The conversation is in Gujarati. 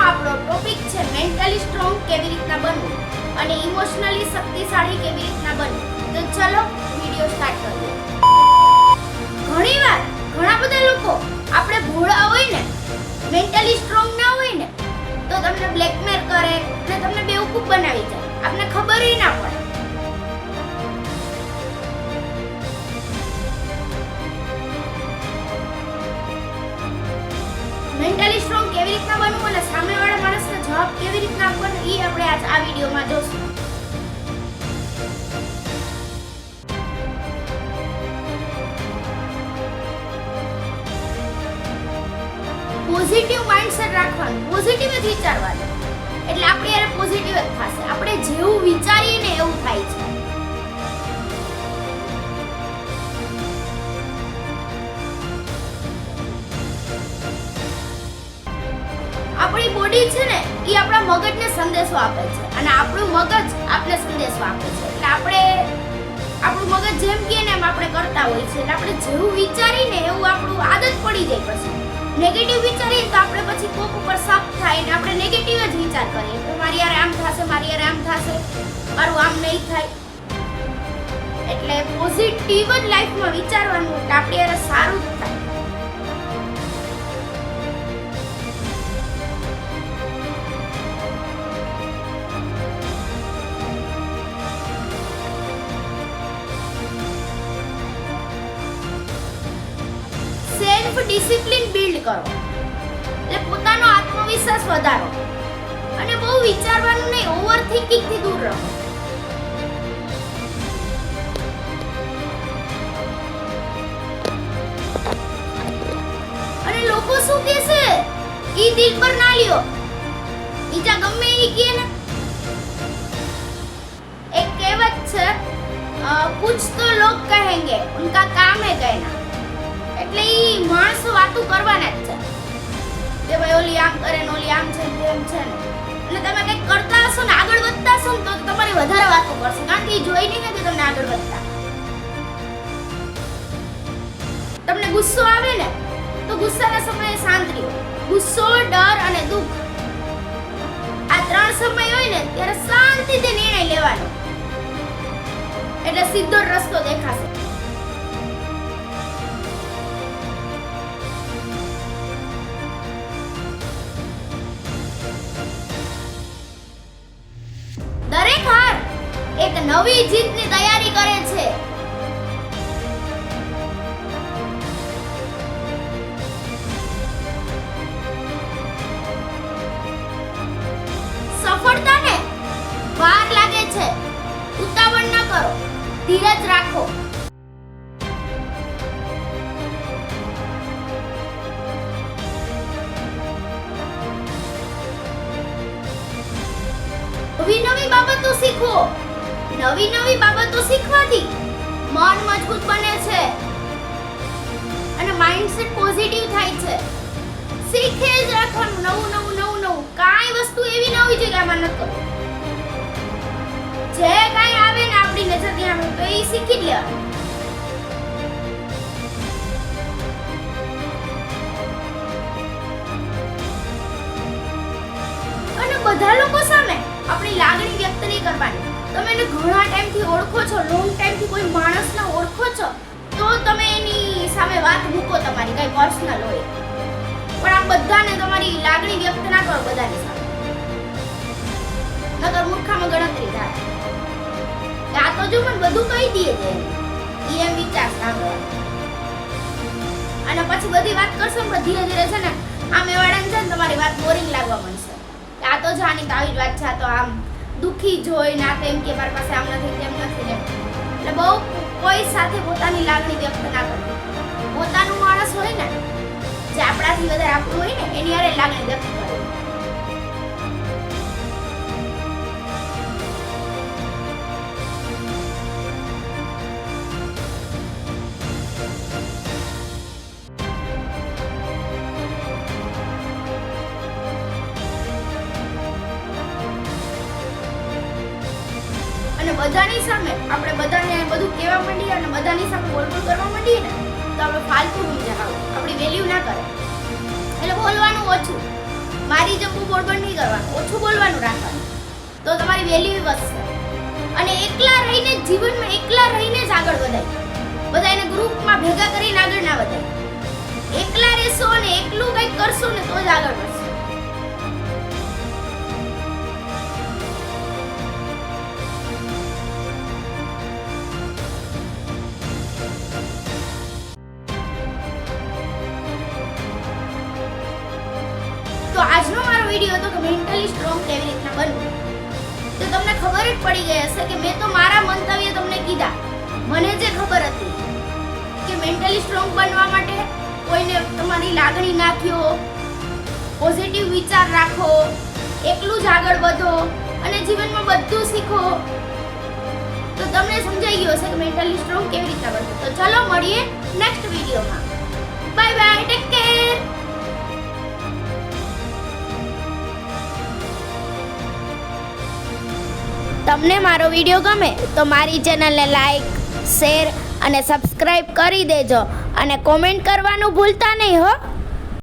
આપણો ટોપિક છે મેન્ટલી સ્ટ્રોંગ કેવી રીતના બનવું અને ઇમોશનલી શક્તિશાળી કેવી રીતના બનવું. તો ચલો વિડિયો સ્ટાર્ટ કરીએ. ઘણીવાર ઘણા બધા લોકો આપણે ભોળા હોય ને, મેન્ટલી સ્ટ્રોંગ ના હોય ને, તો તમને બ્લેકમેલ કરે અને તમને બેવકૂફ બનાવી જાય, આપને ખબર ય ના પડે. મેન્ટલી સ્ટ્રોંગ કેવી રીતના બનવું અને સામેવાળા માણસને જવાબ કેવી રીતના આપવાનો એ આપણે આજ આ વિડિયોમાં જોશું. પોઝિટિવ માઇન્ડસેટ રાખવાનું, પોઝિટિવ જ વિચારવાનું, એટલે આપણે યાર પોઝિટિવ જ થશે. આપણે જેવું વિચારીએ ને એવું થાય છે. આપણી બોડી છે ને એ આપણા મગજને સંદેશો આપે છે અને આપણું મગજ આપણે સંદેશો આપે છે. એટલે આપણે આપણું મગજ જેમ કહે ને એમ આપણે કરતા હોય છે. એટલે આપણે જેવું વિચારીને એવું આપણું આદત પડી જાય. પછી નેગેટિવ વિચારીએ તો આપણે પછી કોક ઉપર શક થાય ને આપણે નેગેટિવ જ વિચાર કરીએ કે મારી યાર આમ થશે, મારી યાર આમ થશે, મારું આમ નહીં થાય. એટલે પોઝિટિવ જ લાઈફમાં વિચારવાનું એટલે આપણે યાર સારું જ થાય. સેલ્ફ ડિસિપ્લિન બિલ્ડ કરો, એટલે પોતાનો આત્મવિશ્વાસ વધારો અને બહુ વિચારવાનું નહીં, ઓવર થિંકિંગ થી દૂર રહો. અને લોકો શું કહેશે ઈ દિલ પર ના લ્યો, બીજા ગમે ઈ કહે ને. એક કહેવત છે, कुछ तो लोग कहेंगे उनका काम है कहना. એટલે ઈ માણસો વાતો કરવાના જ છે કે ભાઈ ઓલી આમ કરે ને ઓલી આમ છે ને તેમ છે ને. અને તમે કંઈક કરતા હશો ને આગળ વધતા હશો ને તો તમારી વધારે વાતો કરશે, કારણ કે ઈ જોઈ નહીં કે તમને આગળ વધતા. તમને ગુસ્સો આવે ને તો ગુસ્સાના સમયે શાંત રહો. ગુસ્સો, ડર અને દુઃખ આ ત્રણ સમય હોય ને ત્યારે શાંતિથી નિર્ણય લેવાનો, એટલે સીધો રસ્તો દેખાશે. દરેક હાર એક નવી જીતની તૈયારી કરે છે. સફળતાને વાર લાગે છે, ઉતાવળ ન કરો, ધીરજ રાખો. નવી બાબતો શીખો. નવી બાબતો શીખવાથી મન મજબૂત બને છે અને માઇન્ડસેટ પોઝિટિવ થાય છે. શીખે જ રાખવાનું, નવું. કાંઈ વસ્તુ એવી ન હોવી જોઈએ કે આમાં ન કરો. જે કાંઈ આવે ને આપણી નજર ત્યાં આવે તો એ શીખી જ લેવાનું. અને બધા લોકો સામે આપણી લાગણી વ્યક્ત નહીં કરવાની. તમે એને ઘણા ટાઈમથી ઓળખો છો, લોંગ ટાઈમથી કોઈ માણસને ઓળખો છો તો તમે એની સામે વાત મૂકો, તમારી કઈ પર્સનલ હોય. પણ આ બધાને તમારી લાગણી વ્યક્ત ના કરો બધાની સામે, નકર મૂર્ખામાં ગણતરી થાય. આ તો જો મને બધું કહી દે છે એમ વિચાર સાંભળવા, અને પછી બધી વાત કરશો ને ધીરે ધીરે છે ને આમ એવાડાને છે ને તમારી વાત બોરિંગ લાગવા માંડશે. આ તો જાણી તો આવી જ વાત છે, આ તો આમ દુખી જોઈ ના તેમ કે મારી પાસે આમ નથી તેમ નથી ને. એટલે બહુ કોઈ સાથે પોતાની લાગણી વ્યક્ત ના કરવી. પોતાનું માણસ હોય ને જે આપણાથી વધારે આપણું હોય ને એની હારે લાગણી વ્યક્ત કરવી. અને બધાની સામે આપણે બધાને બધું કહેવા માંડીએ અને બધાની સામે બોલબોલ કરવા માંડીએ ને તો આપણે ફાલતુ સમજાવ, આપણી વેલ્યુ ના કરે. એટલે બોલવાનું ઓછું, મારી જેમ બોલબોલ નહીં કરવાનું, ઓછું બોલવાનું રાખવાનું, તો તમારી વેલ્યુ વધશે. અને એકલા રહીને જીવનમાં એકલા રહીને જ આગળ વધાય. બધાને ગ્રુપમાં ભેગા કરીને આગળ ના વધાય. એકલા રહેશો અને એકલું કંઈક કરશો ને તો જ આગળ વધશો. તો આજનો મારો વિડીયો હતો કે મેન્ટલી સ્ટ્રોંગ કેવી રીતના બનવું. તો તમને ખબર જ પડી ગઈ હશે કે મેં તો મારા મંતવ્ય તમને કીધા. મને જે ખબર હતી કે મેન્ટલી સ્ટ્રોંગ બનવા માટે કોઈને તમારી લાગણી નાખ્યો, પોઝિટિવ વિચાર રાખો, એકલું જ આગળ વધો અને જીવનમાં બધું શીખો. તો તમને સમજાઈ ગયું હશે કે મેન્ટલી સ્ટ્રોંગ કેવી રીતના બનવું. તો ચલો મળીએ નેક્સ્ટ વિડીયોમાં. Bye bye, take care. તમને મારો વિડીયો ગમે તો મારી ચેનલને લાઈક, શેર અને સબસ્ક્રાઇબ કરી દેજો અને કોમેન્ટ કરવાનું ભૂલતા નહીં હો.